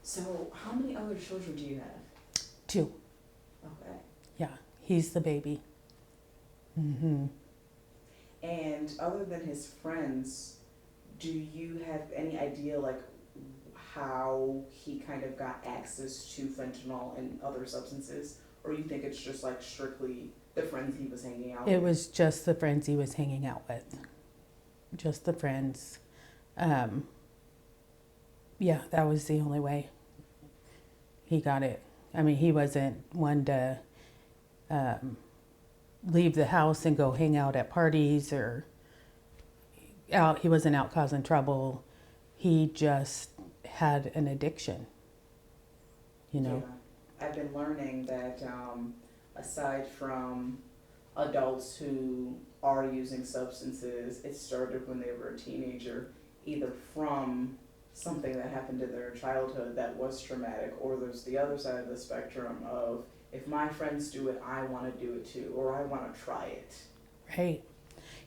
So, how many other children do you have? 2. Okay. Yeah, he's the baby. Mm-hmm. And other than his friends, do you have any idea, like, how he kind of got access to fentanyl and other substances? Or you think it's just, like, strictly the friends he was hanging out It with? was just the friends he was hanging out with. Just the friends. Yeah, that was the only way he got it. I mean, he wasn't one to leave the house and go hang out at parties or out. He wasn't out causing trouble. He just had an addiction, you know. Yeah. I've been learning that aside from adults who are using substances, it started when they were a teenager, either from something that happened in their childhood that was traumatic, or there's the other side of the spectrum of, if my friends do it, I want to do it too, or I want to try it. Right.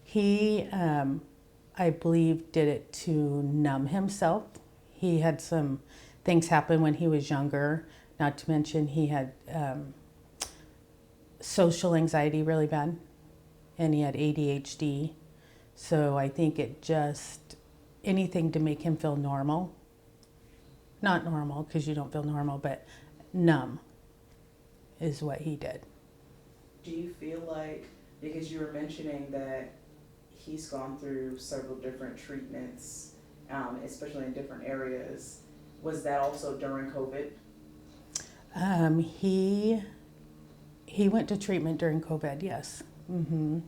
He, I believe, did it to numb himself. He had some things happen when he was younger, not to mention he had social anxiety really bad, and he had ADHD. So I think it just, anything to make him feel normal. Not normal, because you don't feel normal, but numb is what he did. Do you feel like, because you were mentioning that he's gone through several different treatments, especially in different areas, was that also during COVID? He went to treatment during COVID, yes. Mm-hmm.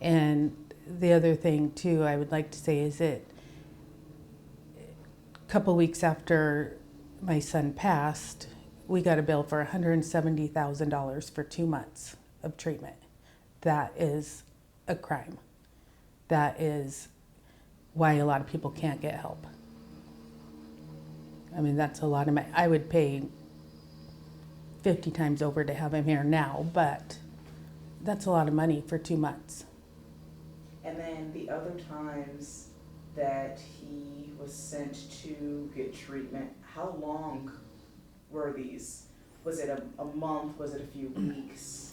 And the other thing too I would like to say is that a couple weeks after my son passed, we got a bill for $170,000 for 2 months of treatment. That is a crime. That is why a lot of people can't get help. I mean, that's a lot of money. I would pay 50 times over to have him here now, but that's a lot of money for 2 months. And then the other times that he was sent to get treatment, how long were these? Was it a month? Was it a few weeks?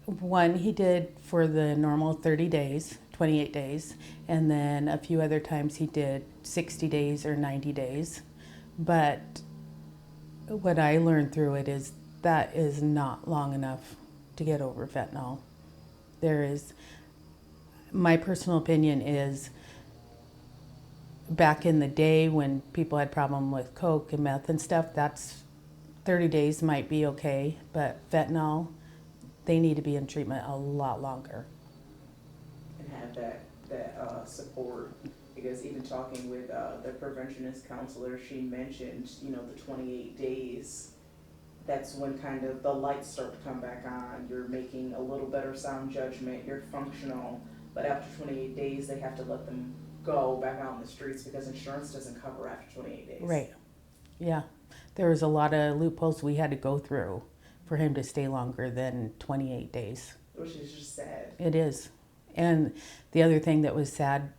One he did for the normal 30 days, 28 days, and then a few other times he did 60 days or 90 days. But what I learned through it is that is not long enough to get over fentanyl. There is, my personal opinion is, back in the day when people had problem with coke and meth and stuff, that's 30 days might be okay, but fentanyl, they need to be in treatment a lot longer. And have that support, because even talking with the preventionist counselor, she mentioned, the 28 days, that's when kind of the lights start to come back on. You're making a little better sound judgment, you're functional, but after 28 days, they have to let them go back out in the streets because insurance doesn't cover after 28 days. Right. Yeah. There was a lot of loopholes we had to go through for him to stay longer than 28 days. Which is just sad. It is. And the other thing that was sad,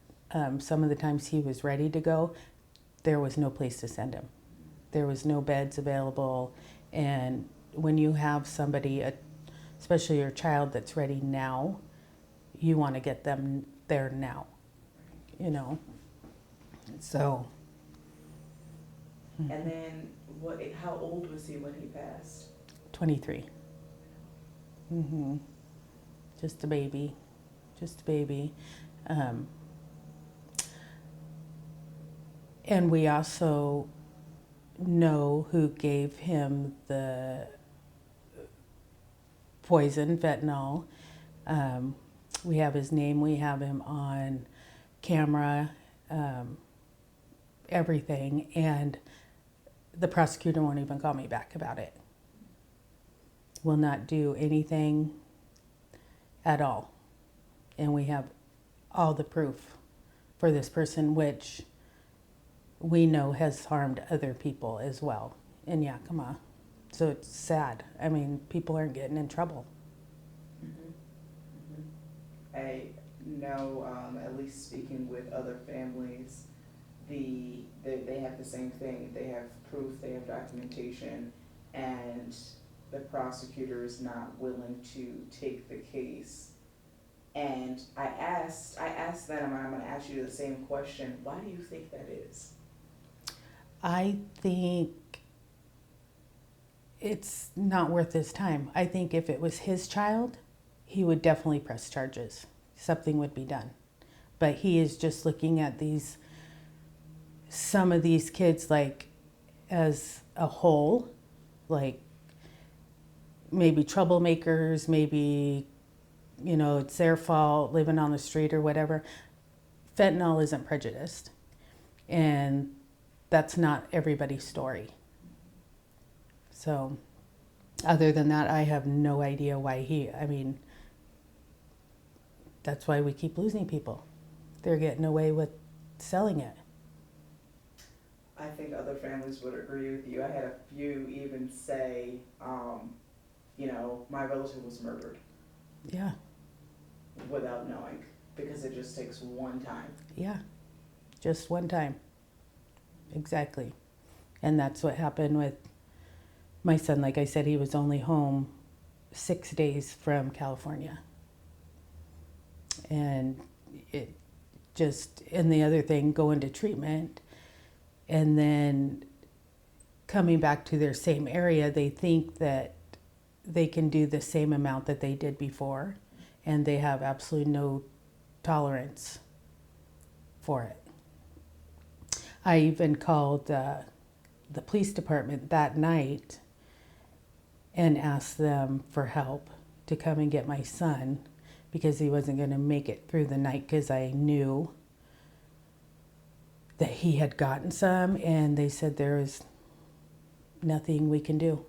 some of the times he was ready to go, there was no place to send him. There was no beds available. And when you have somebody, especially your child, that's ready now, you want to get them there now, So. And then, how old was he when he passed? 23. Mm-hmm. Just a baby. And we also know who gave him the poison, fentanyl. We have his name, we have him on camera, everything, and the prosecutor won't even call me back about it. Will not do anything at all. And we have all the proof for this person, which we know has harmed other people as well in Yakima. So it's sad. I mean, people aren't getting in trouble. Mm-hmm. Mm-hmm. I know, at least speaking with other families, the they have the same thing. They have proof, they have documentation, and the prosecutor is not willing to take the case. And I asked them, and I'm gonna ask you the same question, why do you think that is? I think it's not worth his time. I think if it was his child, he would definitely press charges. Something would be done. But he is just looking at some of these kids like as a whole, like maybe troublemakers, maybe, it's their fault living on the street or whatever. Fentanyl isn't prejudiced. And that's not everybody's story. So other than that, I have no idea why that's why we keep losing people. They're getting away with selling it. I think other families would agree with you. I had a few even say, my relative was murdered. Yeah. Without knowing, because it just takes one time. Yeah, just one time. Exactly. And that's what happened with my son. Like I said, he was only home 6 days from California. And and the other thing, going to treatment and then coming back to their same area, they think that they can do the same amount that they did before, and they have absolutely no tolerance for it. I even called the police department that night and asked them for help to come and get my son, because he wasn't going to make it through the night, because I knew that he had gotten some, and they said there is nothing we can do.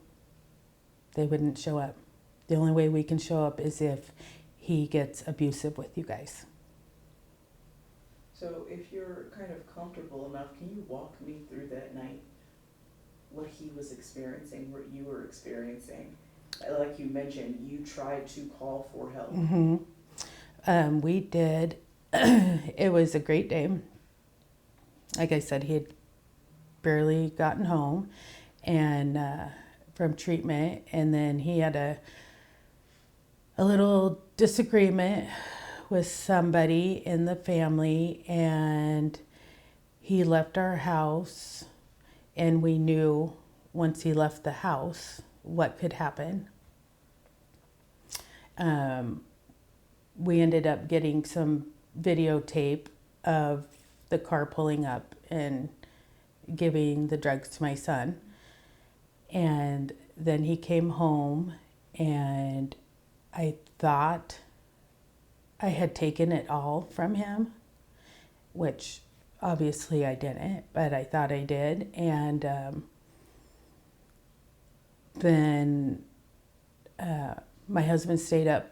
They wouldn't show up. The only way we can show up is if he gets abusive with you guys. So if you're kind of comfortable enough, can you walk me through that night? What he was experiencing, what you were experiencing? Like you mentioned, you tried to call for help. Mm-hmm. We did. It was a great day. Like I said, he had barely gotten home and from treatment, and then he had a little disagreement with somebody in the family, and he left our house, and we knew once he left the house what could happen. We ended up getting some videotape of the car pulling up and giving the drugs to my son. And then he came home, and I thought I had taken it all from him, which obviously I didn't, but I thought I did. And then my husband stayed up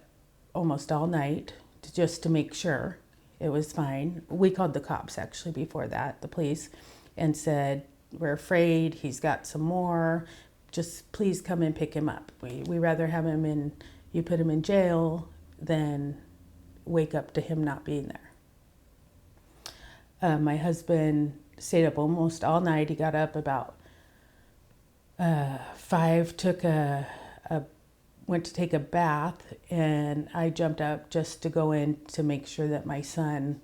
almost all night just to make sure it was fine. We called the cops actually before that, the police, and said, we're afraid he's got some more. Just please come and pick him up. We rather have him you put him in jail than wake up to him not being there. My husband stayed up almost all night. He got up about 5, went to take a bath, and I jumped up just to go in to make sure that my son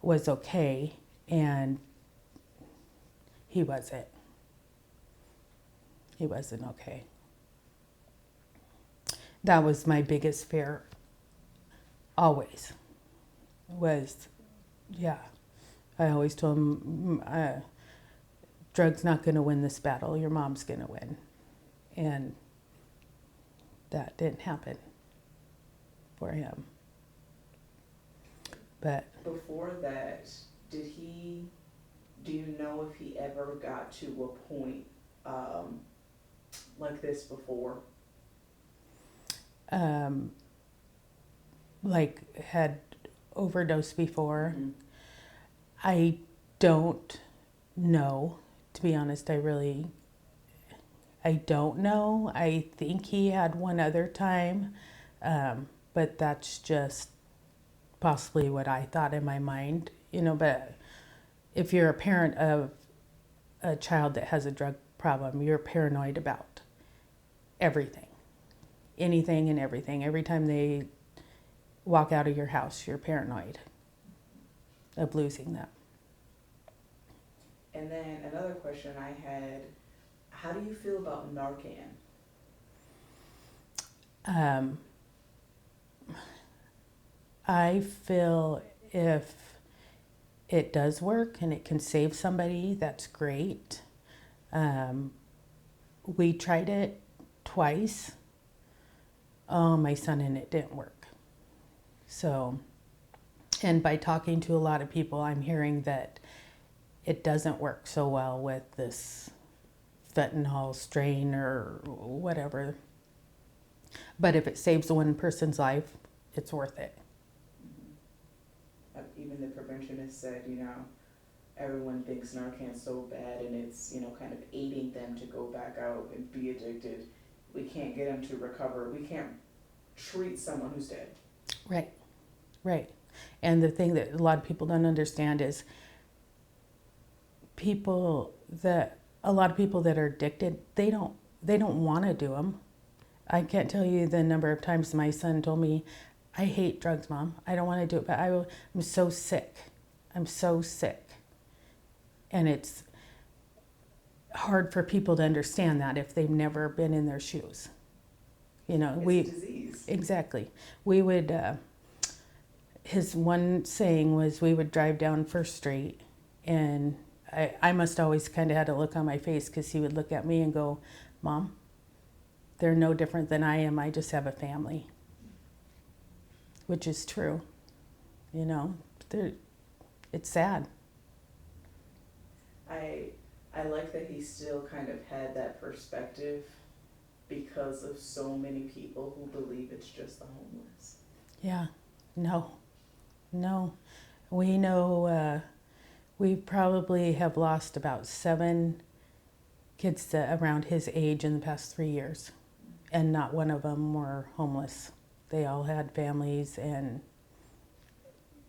was okay, and he wasn't. He wasn't okay. That was my biggest fear, always, was, yeah. I always told him, drugs not going to win this battle, your mom's going to win. And that didn't happen for him. But before that, do you know if he ever got to a point like this before? Like had overdosed before? Mm-hmm. I don't know, to be honest. I don't know. I think he had one other time, but that's just possibly what I thought in my mind, But if you're a parent of a child that has a drug problem, you're paranoid about everything, anything and everything. Every time they walk out of your house, you're paranoid of losing them. And then another question I had, how do you feel about Narcan? I feel if it does work and it can save somebody, that's great. We tried it twice. Oh, my son, and it didn't work. So, and by talking to a lot of people, I'm hearing that it doesn't work so well with this fentanyl strain or whatever. But if it saves one person's life, it's worth it. Even the preventionist said, everyone thinks Narcan's so bad and it's, kind of aiding them to go back out and be addicted. We can't get them to recover. We can't treat someone who's dead. Right, right. And the thing that a lot of people don't understand is a lot of people that are addicted, they don't want to do them. I can't tell you the number of times my son told me, I hate drugs, Mom. I don't want to do it, but I'm so sick. I'm so sick. And it's hard for people to understand that if they've never been in their shoes. It's a disease. Exactly. We would, his one saying was we would drive down First Street, and I must always kind of had a look on my face because he would look at me and go, Mom, they're no different than I am. I just have a family. Which is true. It's sad. I like that he still kind of had that perspective because of so many people who believe it's just the homeless. Yeah. No. We know we probably have lost about 7 kids around his age in the past 3 years, and not one of them were homeless. They all had families, and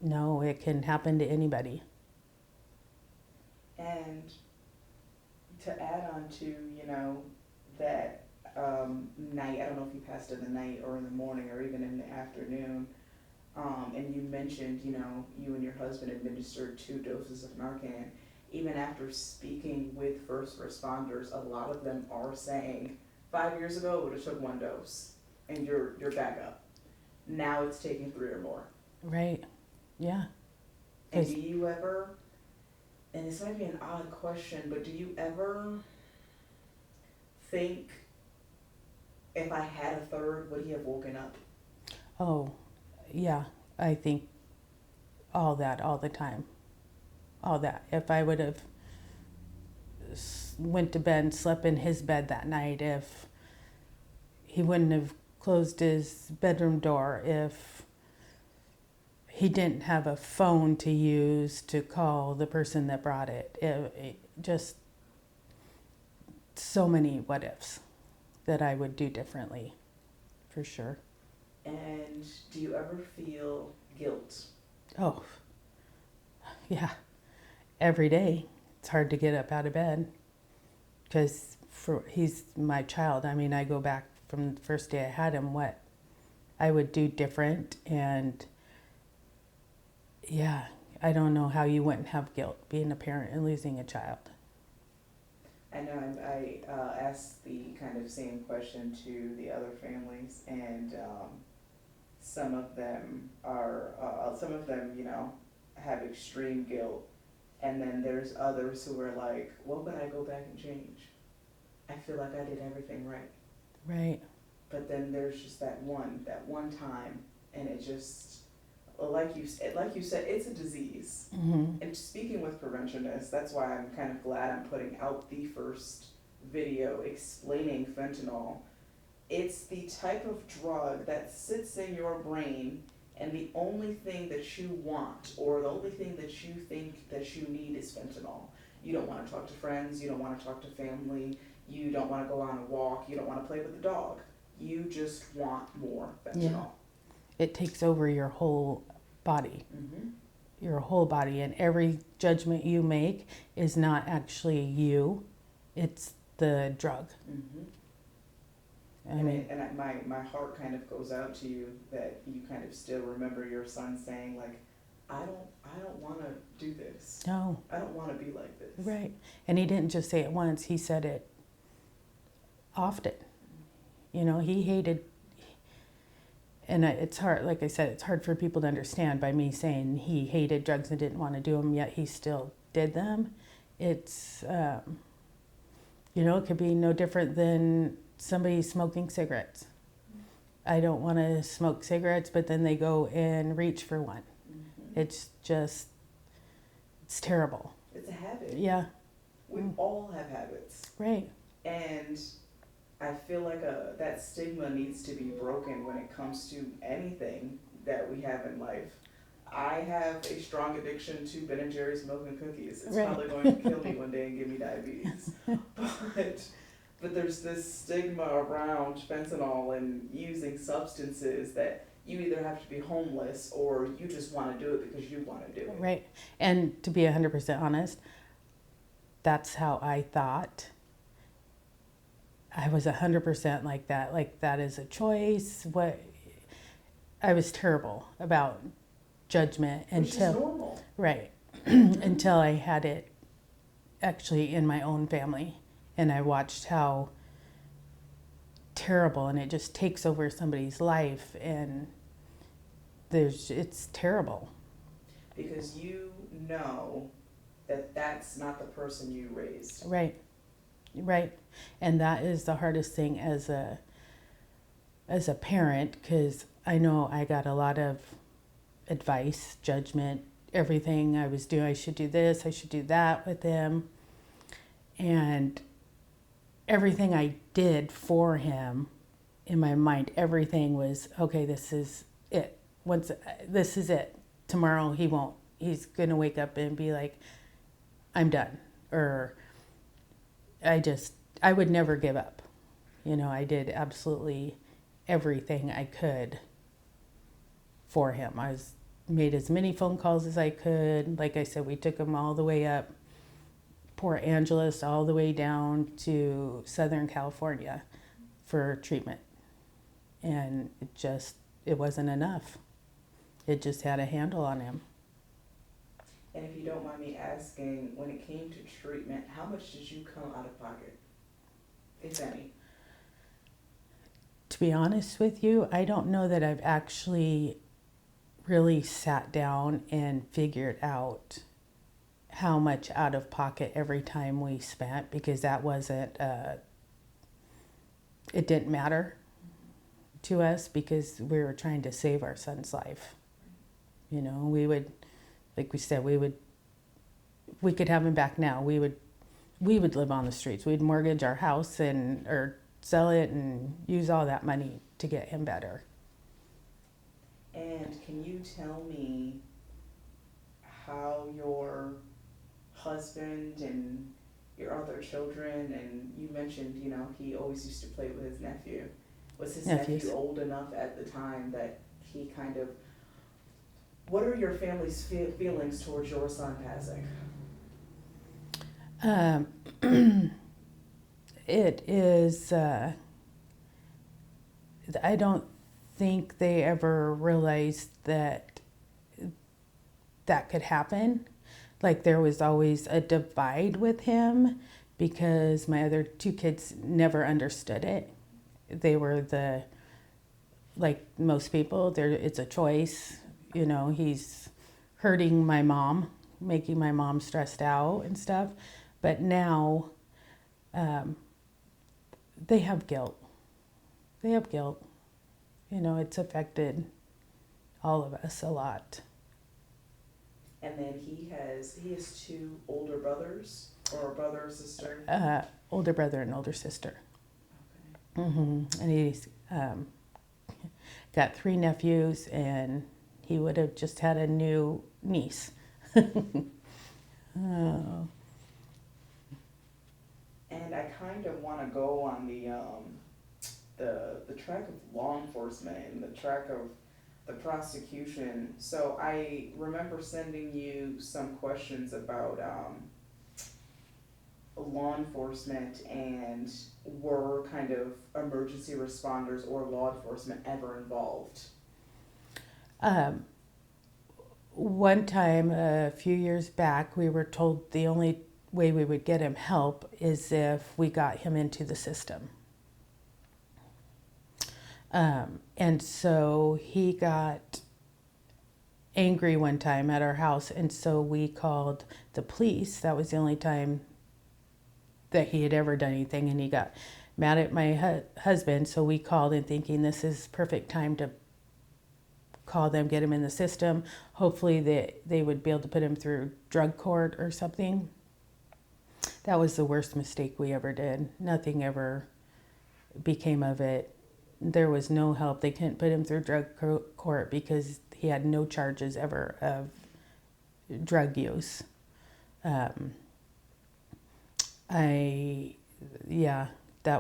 no, it can happen to anybody. And to add on to, that night, I don't know if you passed in the night or in the morning or even in the afternoon, and you mentioned, you and your husband administered 2 doses of Narcan. Even after speaking with first responders, a lot of them are saying, 5 years ago it would have took 1 dose, and you're back up. Now it's taking 3 or more. Right. Yeah. And do you ever, and this might be an odd question, but do you ever think, if I had a third, would he have woken up? Oh, yeah. I think all that, all the time. All that. If I would have went to bed and slept in his bed that night, if he wouldn't have closed his bedroom door, if he didn't have a phone to use to call the person that brought it, just so many what ifs that I would do differently, for sure. And do you ever feel guilt? Oh, yeah. Every day. It's hard to get up out of bed because he's my child. I mean, I go back from the first day I had him, what I would do different. And yeah, I don't know how you wouldn't have guilt being a parent and losing a child. I know I asked the kind of same question to the other families, and some of them have extreme guilt, and then there's others who are like, what would I go back and change? I feel like I did everything right. Right. But then there's just that one time, and it just, like you said, it's a disease. Mm-hmm. And speaking with preventionists, that's why I'm kind of glad I'm putting out the first video explaining fentanyl. It's the type of drug that sits in your brain, and the only thing that you want, or the only thing that you think that you need, is fentanyl. You don't want to talk to friends, you don't want to talk to family, you don't want to go on a walk, you don't want to play with the dog. You just want more fentanyl. Yeah. It takes over your whole body. Mm-hmm. your whole body, and every judgment you make is not actually you, it's the drug. I mean, and my heart kind of goes out to you that you kind of still remember your son saying, like, I don't want to do this. No. I don't want to be like this. Right. And he didn't just say it once, he said it often. You know, he hated, and it's hard, like I said, it's hard for people to understand by me saying he hated drugs and didn't want to do them, yet he still did them. It's, you know, it could be no different than somebody smoking cigarettes. I don't want to smoke cigarettes, but then they go and reach for one. It's just, it's terrible. It's a habit. Yeah. We all have habits. Right. And I feel like that stigma needs to be broken when it comes to anything that we have in life. I have a strong addiction to Ben & Jerry's milk and cookies. It's Right. probably going to kill me one day and give me diabetes. But there's this stigma around fentanyl and using substances that you either have to be homeless or you just want to do it because you want to do it. Right. And to be 100% honest, that's how I thought. I was 100% like that. Like, that is a choice. I was terrible about judgment Which is normal. right, until I had it actually in my own family, and I watched how terrible, and it just takes over somebody's life, and it's terrible. Because you know that that's not the person you raised. Right. And that is the hardest thing as a parent, because I know I got a lot of advice, judgment, everything I was doing. I should do this, I should do that with him. And everything I did for him, in my mind, everything was, okay, this is it. This is it. Tomorrow he's going to wake up and be like, I'm done. Or I would never give up. You know, I did absolutely everything I could for him. I made as many phone calls as I could. Like I said, we took him all the way up Port Angeles, all the way down to Southern California for treatment. And it wasn't enough. It just had a handle on him. And if you don't mind me asking, when it came to treatment, how much did you come out of pocket, if any? To be honest with you, I don't know that I've actually really sat down and figured out how much out of pocket every time we spent, because that wasn't, it didn't matter to us because we were trying to save our son's life. You know, we would, like we said, we could have him back now. We would live on the streets. We'd mortgage our house or sell it and use all that money to get him better. And can you tell me how your husband and your other children, and you mentioned, you know, he always used to play with his nephew. Was his nephew old enough at the time that he kind of, what are your family's feelings towards your son passing? It is, I don't think they ever realized that could happen. Like, there was always a divide with him because my other two kids never understood it. They were like most people, it's a choice. You know, he's hurting my mom, making my mom stressed out and stuff. But now they have guilt. They have guilt. You know, it's affected all of us a lot. And then he has two older brothers, or a brother or sister? Older brother and older sister. Okay. And he's got 3 nephews, and he would have just had a new niece. Oh. And I kind of want to go on the track of law enforcement and the track of the prosecution, so I remember sending you some questions about law enforcement and were kind of emergency responders or law enforcement ever involved? Um, One time, a few years back, we were told the only way we would get him help is if we got him into the system. And so he got angry one time at our house, and so we called the police. That was the only time that he had ever done anything, and he got mad at my husband, so we called in thinking this is perfect time to call them, get him in the system. Hopefully they would be able to put him through drug court or something. That was the worst mistake we ever did. Nothing ever became of it. There was no help. They couldn't put him through drug court because he had no charges ever of drug use. That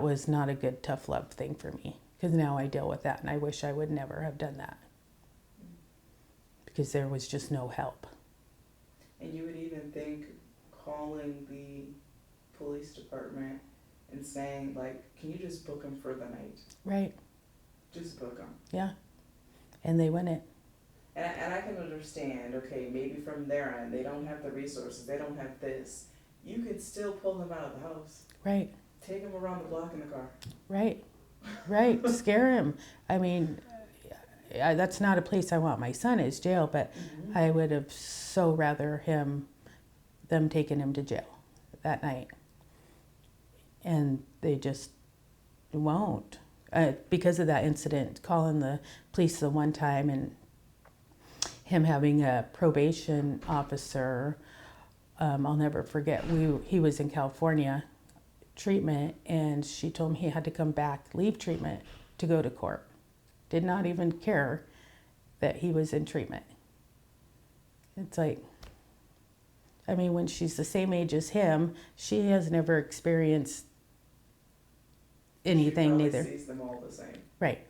was not a good tough love thing for me, because now I deal with that, and I wish I would never have done that because there was just no help. And you would even think calling the police department and saying, like, can you just book him for the night? Right. Just book him. Yeah. And they wouldn't. And I can understand, okay, maybe from their end, they don't have the resources, they don't have this. You could still pull him out of the house. Right. Take him around the block in the car. Right. Right. Scare him. I mean, that's not a place I want my son is, jail, but I would have so rather them taking him to jail that night. And they just won't. Because of that incident, calling the police the one time and him having a probation officer, I'll never forget, he was in California treatment, and she told him he had to come back, leave treatment to go to court. Did not even care that he was in treatment. It's like, I mean, when she's the same age as him, she has never experienced anything neither. She sees them all the same. Right.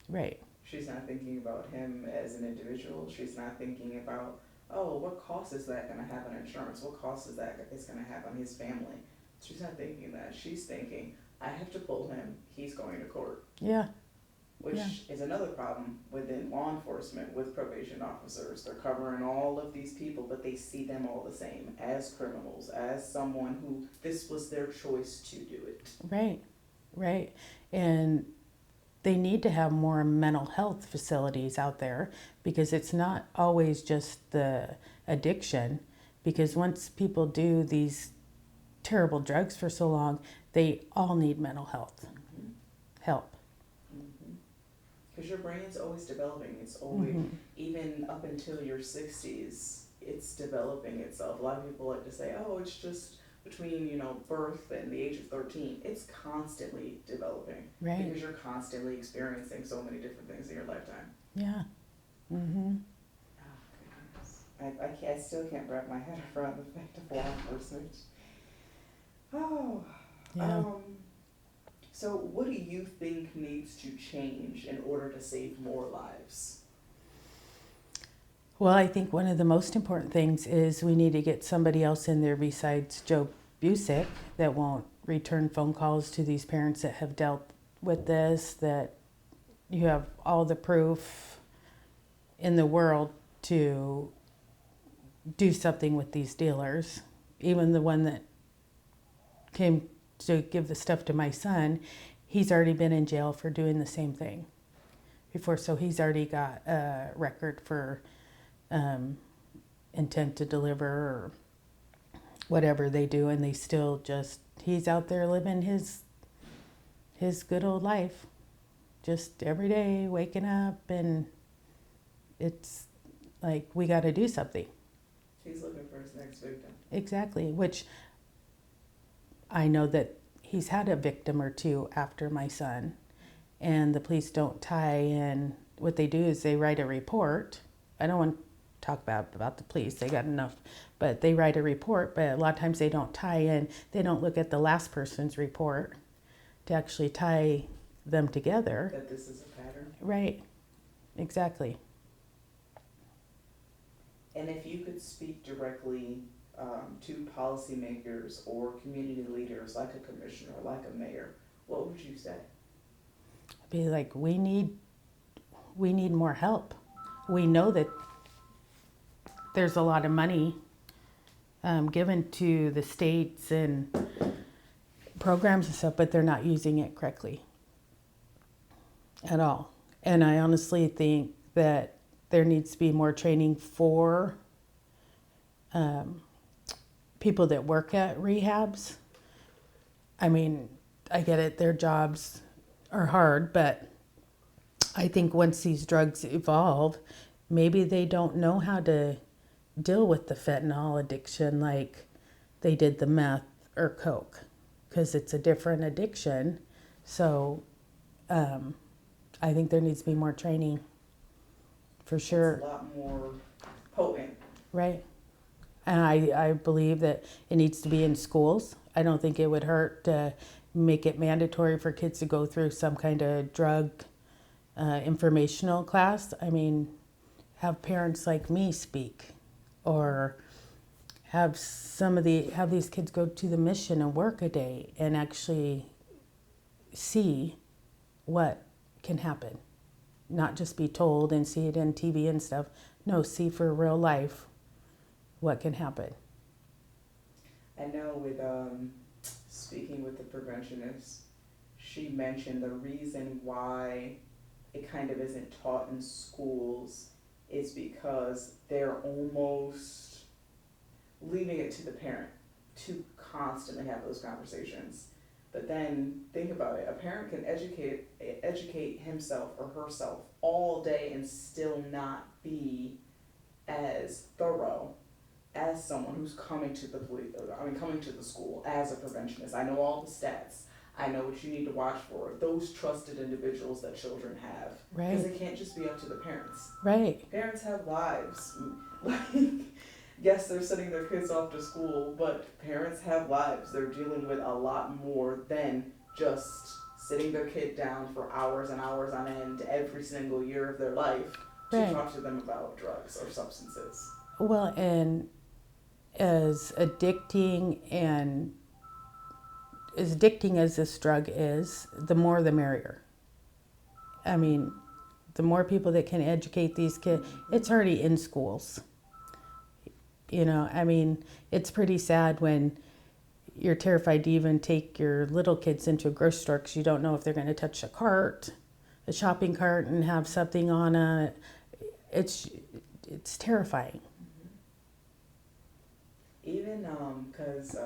Right. She's not thinking about him as an individual. She's not thinking about, oh, what cost is that going to have on insurance? What cost is that is going to have on his family? She's not thinking that. She's thinking, I have to pull him. He's going to court. Yeah. Which is another problem within law enforcement with probation officers. They're covering all of these people, but they see them all the same as criminals, as someone who this was their choice to do it. Right. Right. And they need to have more mental health facilities out there, because it's not always just the addiction. Because once people do these terrible drugs for so long, they all need mental health help. Because your brain's always developing. It's always, even up until your 60s, it's developing itself. A lot of people like to say, oh, it's just between, birth and the age of 13. It's constantly developing. Right. Because you're constantly experiencing so many different things in your lifetime. Yeah. Mm-hmm. Oh, goodness. I still can't wrap my head around the fact of law enforcement. Oh. Yeah. So what do you think needs to change in order to save more lives? Well, I think one of the most important things is we need to get somebody else in there besides Joe Busick that won't return phone calls to these parents that have dealt with this, that you have all the proof in the world to do something with these dealers. Even the one that came to give the stuff to my son, he's already been in jail for doing the same thing before, so he's already got a record for intent to deliver or whatever they do, and they still he's out there living his good old life, just every day waking up, and it's like, we got to do something. He's looking for his next victim. Exactly, which I know that he's had a victim or two after my son, and the police don't tie in. What they do is they write a report. I don't want to talk about the police, they got enough, but they write a report, but a lot of times they don't tie in, they don't look at the last person's report to actually tie them together. That this is a pattern. Right. exactly. And if you could speak directly to policymakers or community leaders like a commissioner, like a mayor, what would you say? Be like, we need more help. We know that there's a lot of money given to the states and programs and stuff, but they're not using it correctly at all. And I honestly think that there needs to be more training for people that work at rehabs. I mean, I get it, their jobs are hard, but I think once these drugs evolve, maybe they don't know how to deal with the fentanyl addiction like they did the meth or coke, because it's a different addiction. So I think there needs to be more training for sure. It's a lot more potent. Right. And I believe that it needs to be in schools. I don't think it would hurt to make it mandatory for kids to go through some kind of drug informational class. I mean, have parents like me speak, or have these kids go to the mission and work a day and actually see what can happen. Not just be told and see it in TV and stuff. No, see for real life what can happen. I know with speaking with the preventionist, she mentioned the reason why it kind of isn't taught in schools is because they're almost leaving it to the parent to constantly have those conversations. But then think about it, a parent can educate himself or herself all day and still not be as thorough as someone who's coming to coming to the school as a preventionist. I know all the stats. I know what you need to watch for. Those trusted individuals that children have. Right. Because it can't just be up to the parents. Right. Parents have lives. Like, yes, they're sending their kids off to school, but parents have lives. They're dealing with a lot more than just sitting their kid down for hours and hours on end every single year of their life to talk to them about drugs or substances. Well, and as addicting as this drug is, the more the merrier. I mean, the more people that can educate these kids, it's already in schools. You know, I mean, it's pretty sad when you're terrified to even take your little kids into a grocery store because you don't know if they're going to touch a shopping cart and have something on it. It's terrifying. Even because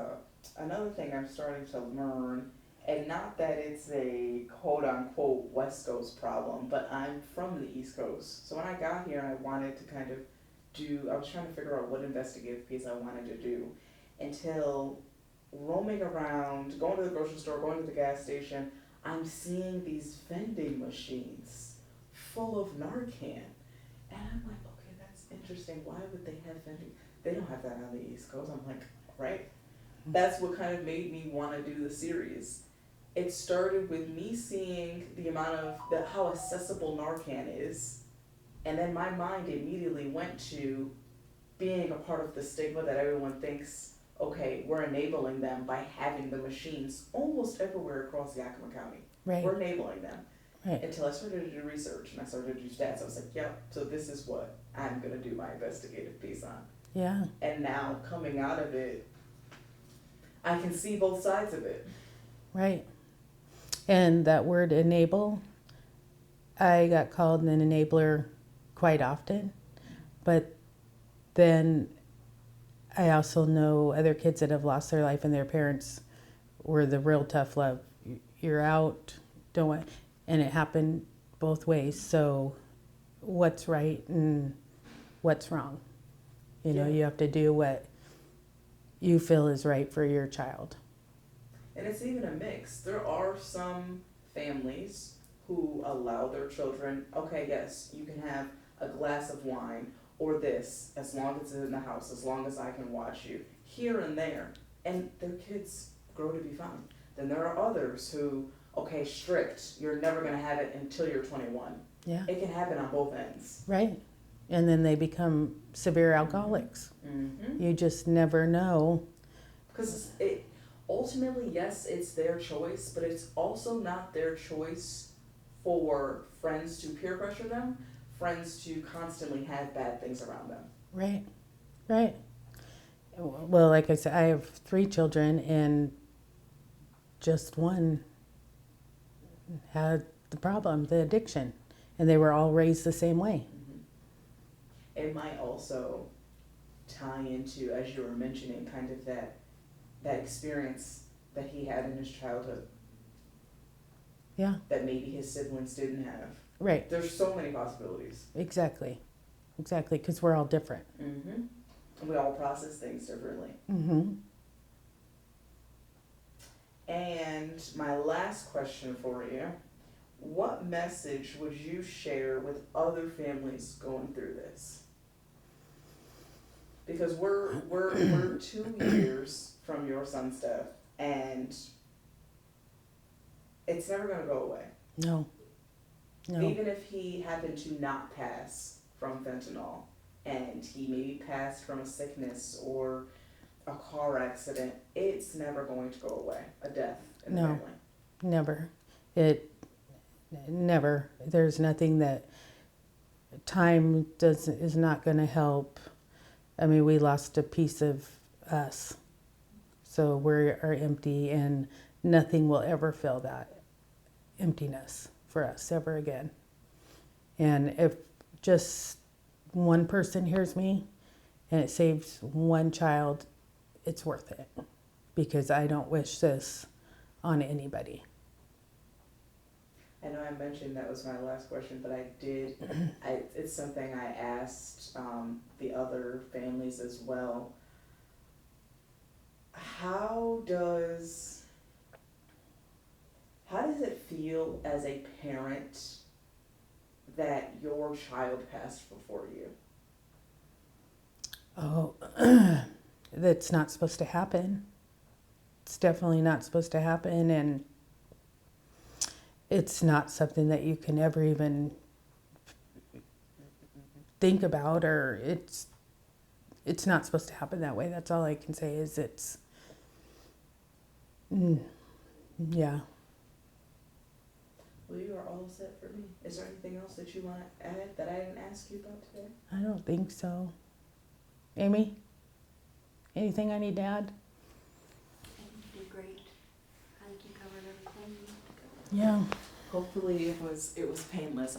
another thing I'm starting to learn, and not that it's a quote-unquote West Coast problem, but I'm from the East Coast. So when I got here, I wanted to kind of I was trying to figure out what investigative piece I wanted to do until roaming around, going to the grocery store, going to the gas station, I'm seeing these vending machines full of Narcan. And I'm like, okay, that's interesting. Why would they have vending? They don't have that on the East Coast. I'm like, right? That's what kind of made me want to do the series. It started with me seeing the amount of how accessible Narcan is. And then my mind immediately went to being a part of the stigma that everyone thinks, okay, we're enabling them by having the machines almost everywhere across Yakima County. Right. We're enabling them. Right. Until I started to do research and I started to do stats. I was like, yeah, so this is what I'm going to do my investigative piece on. Yeah. And now coming out of it, I can see both sides of it. Right. And that word enable, I got called an enabler quite often, but then I also know other kids that have lost their life and their parents were the real tough love. You're out, don't want, and it happened both ways. So what's right and what's wrong? You know, you have to do what you feel is right for your child. And it's even a mix. There are some families who allow their children, okay, yes, you can have a glass of wine or this, as long as it's in the house, as long as I can watch you, here and there. And their kids grow to be fine. Then there are others who, okay, strict, you're never going to have it until you're 21. Yeah. It can happen on both ends. Right. And then they become severe alcoholics. Mm-hmm. You just never know. Because it ultimately, yes, it's their choice, but it's also not their choice for friends to peer pressure them, friends to constantly have bad things around them. Right. Right. Well, like I said, I have 3 children, and just one had the problem, the addiction, and they were all raised the same way. It might also tie into, as you were mentioning, kind of that experience that he had in his childhood. Yeah. That maybe his siblings didn't have. Right. There's so many possibilities. Exactly. Exactly, because we're all different. Mm-hmm. And we all process things differently. Mm-hmm. And my last question for you, what message would you share with other families going through this? Because we're 2 years from your son's death, and it's never going to go away. No. No. Even if he happened to not pass from fentanyl, and he maybe passed from a sickness or a car accident, it's never going to go away. A death in the No. family. Never. Never. There's nothing that time is not going to help. I mean, we lost a piece of us, so we are empty, and nothing will ever fill that emptiness for us ever again. And if just one person hears me and it saves one child, it's worth it, because I don't wish this on anybody. I know I mentioned that was my last question, but it's something I asked the other families as well. How does it feel as a parent that your child passed before you? Oh, that's not supposed to happen. It's definitely not supposed to happen, and it's not something that you can ever even think about, or it's not supposed to happen that way. That's all I can say is yeah. Well, you are all set for me. Is there anything else that you want to add that I didn't ask you about today? I don't think so. Amy, anything I need to add? I think you did great. I think you covered everything you need to cover. Yeah. Hopefully it was painless.